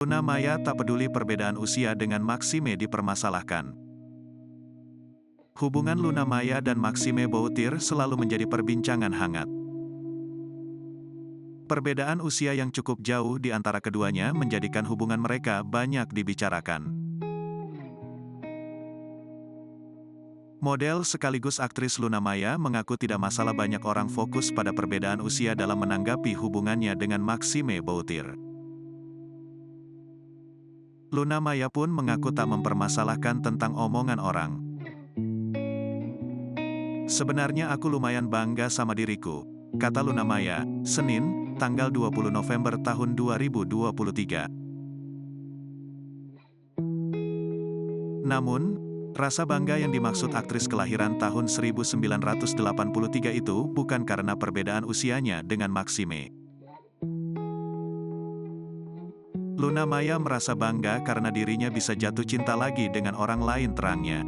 Luna Maya tak peduli perbedaan usia dengan Maxime dipermasalahkan. Hubungan Luna Maya dan Maxime Boutir selalu menjadi perbincangan hangat. Perbedaan usia yang cukup jauh di antara keduanya menjadikan hubungan mereka banyak dibicarakan. Model sekaligus aktris Luna Maya mengaku tidak masalah banyak orang fokus pada perbedaan usia dalam menanggapi hubungannya dengan Maxime Boutir. Luna Maya pun mengaku tak mempermasalahkan tentang omongan orang. "Sebenarnya aku lumayan bangga sama diriku," kata Luna Maya, Senin, tanggal 20 November tahun 2023. Namun, rasa bangga yang dimaksud aktris kelahiran tahun 1983 itu bukan karena perbedaan usianya dengan Maxime. Luna Maya merasa bangga karena dirinya bisa jatuh cinta lagi dengan orang lain, terangnya.